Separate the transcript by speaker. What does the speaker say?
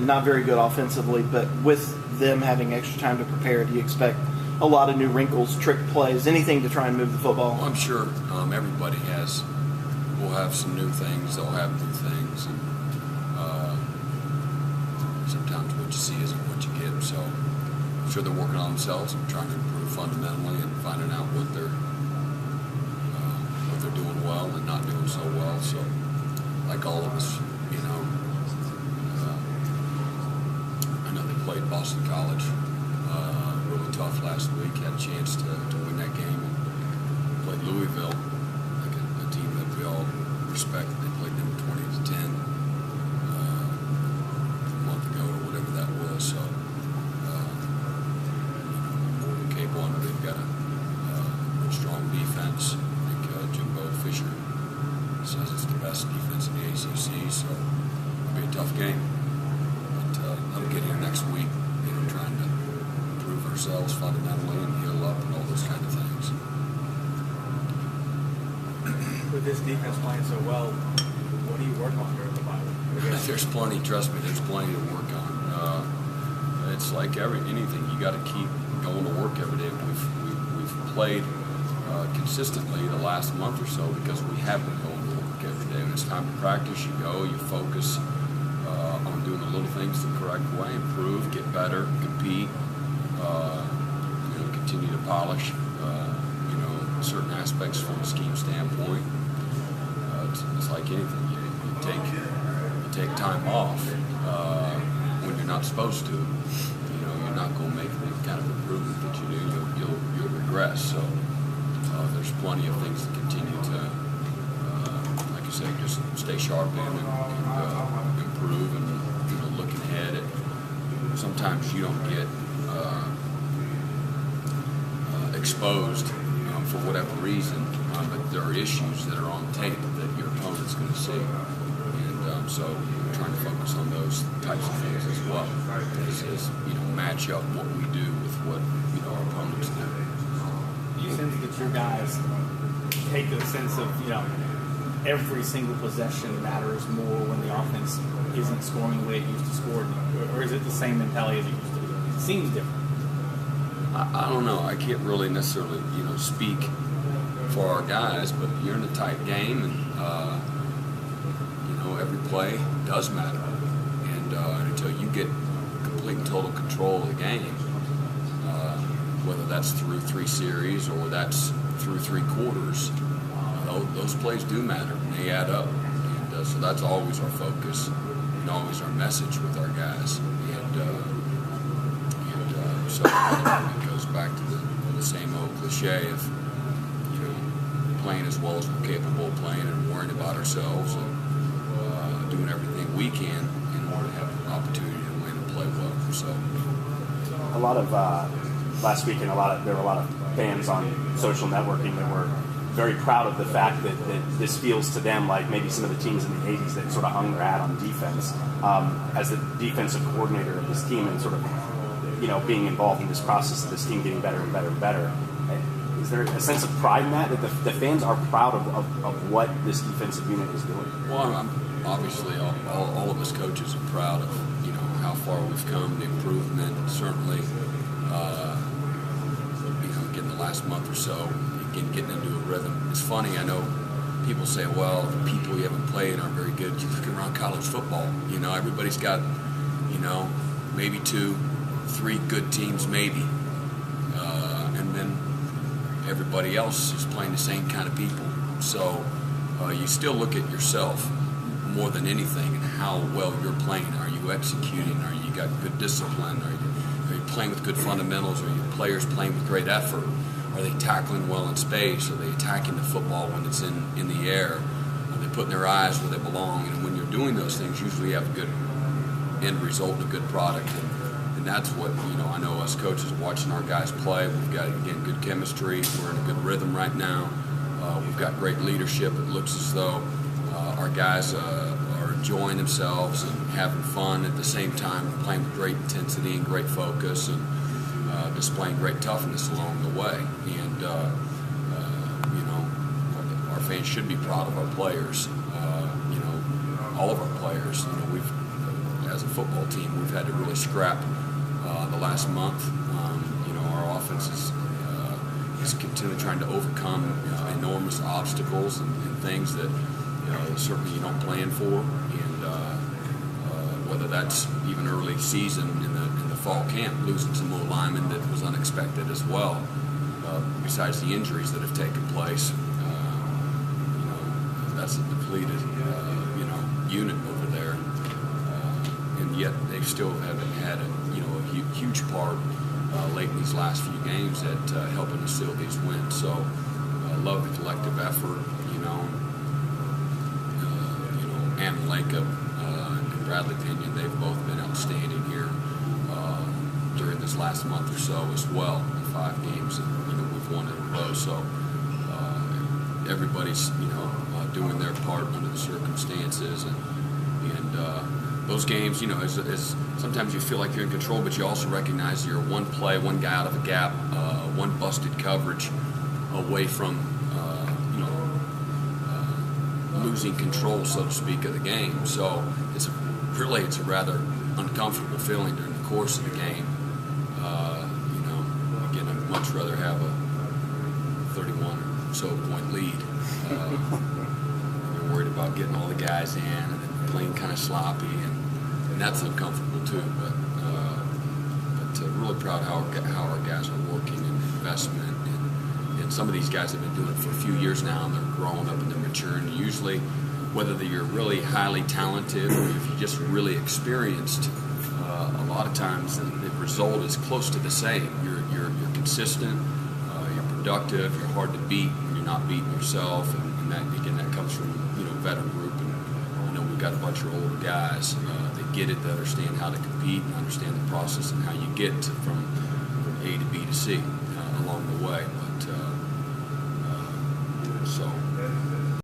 Speaker 1: not very good offensively, but with them having extra time to prepare, do you expect a lot of new wrinkles, trick plays, anything to try and move the football?
Speaker 2: Well, I'm sure everybody will have some new things. They'll have new things. And, sometimes what you see isn't what you get. So I'm sure they're working on themselves and trying to improve fundamentally and finding out what they're doing well and not doing so well. So like all of us, I know they played Boston College really tough last week. Had a chance to win that game. And played Louisville, like a team that we all respect. They played them 20-10. That was so more than capable. They've got a strong defense. I think Jimbo Fisher says it's the best defense in the ACC, so it'll be a tough game. But that'll get here next week, trying to improve ourselves fundamentally and heal up and all those kind of things.
Speaker 3: With this defense playing so well, what do you work on during the bye week?
Speaker 2: There's plenty. Trust me, there's plenty to work on. It's like anything. You got to keep going to work every day. We've played consistently the last month or so because we have been going to work every day. When it's time to practice, you go, you focus on doing the little things the correct way, improve, get better, compete, continue to polish, certain aspects from a scheme standpoint. It's like anything. You take time off when you're not supposed to. You're not going to make the kind of improvement that you do. You'll regress. So there's plenty of things to continue to, like I say, just stay sharp in and improve and looking ahead. Sometimes you don't get exposed for whatever reason, but there are issues that are on tape that your opponent's going to see. And so we're trying to focus on those types of things as well, as match up what we do with what our opponents do.
Speaker 3: Do you sense that your guys take a sense of every single possession matters more when the offense isn't scoring the way it used to score, or is it the same mentality as it used to be? It seems different.
Speaker 2: I don't know. I can't really necessarily speak for our guys, but you're in a tight game, and every play does matter. And until you get complete and total control of the game, whether that's through 3 series or that's through 3 quarters, those plays do matter and they add up. And so that's always our focus and always our message with our guys. And so it goes back to the same old cliche of playing as well as we're capable of playing and worrying about ourselves and doing everything we can in order to have an opportunity to win and play well. So
Speaker 4: a lot of last week, and there were a lot of fans on social networking that were very proud of the fact that this feels to them like maybe some of the teams in the 80s that sort of hung their hat on defense. As the defensive coordinator of this team and sort of being involved in this process of this team getting better and better and better, is there a sense of pride in that the fans are proud of what this defensive unit is doing?
Speaker 2: Well, obviously all of us coaches are proud of how far we've come, the improvement, certainly getting the last month or so, getting into a rhythm. It's funny, I know people say, well, the people you haven't played aren't very good. You look around college football, everybody's got maybe 2, 3 good teams, maybe, and then everybody else is playing the same kind of people. So you still look at yourself more than anything and how well you're playing. Are you executing? Are you got good discipline? Are you playing with good fundamentals? Are your players playing with great effort? Are they tackling well in space? Are they attacking the football when it's in the air? Are they putting their eyes where they belong? And when you're doing those things, usually you have a good end result and a good product. And that's what, I know us coaches watching our guys play. We've got, again, good chemistry. We're in a good rhythm right now. We've got great leadership. It looks as though our guys are enjoying themselves and having fun at the same time, playing with great intensity and great focus and displaying great toughness along the way. And, our fans should be proud of our players, all of our players. We've, as a football team. We've had to really scrap the last month. Our offense is continually trying to overcome enormous obstacles and things that certainly you don't plan for, and whether that's even early season in the fall camp, losing some old linemen that was unexpected as well. Besides the injuries that have taken place, that's a depleted unit over there, and yet they still haven't had a huge part late in these last few games at helping us seal these wins. So I love the collective effort, and Lacob and Bradley Pinion, they've both been outstanding here during this last month or so as well. 5 games that we've won in a row. So everybody's doing their part under the circumstances, and those games, as sometimes you feel like you're in control, but you also recognize you're one play, one guy out of a gap, one busted coverage away from losing control, so to speak, of the game. So it's a rather uncomfortable feeling during the course of the game. Again, I'd much rather have a 31 or so point lead. You're worried about getting all the guys in and then playing kind of sloppy, and that's uncomfortable too. But really proud how our guys are working and investment. And some of these guys have been doing it for a few years now, and they're growing up and they're maturing. Usually, whether you're really highly talented or if you're just really experienced, a lot of times the result is close to the same. You're consistent, you're productive, you're hard to beat, and you're not beating yourself. And that comes from veteran group. And we've got a bunch of older guys that get it, that understand how to compete, and understand the process and how you get from A to B to C along the way.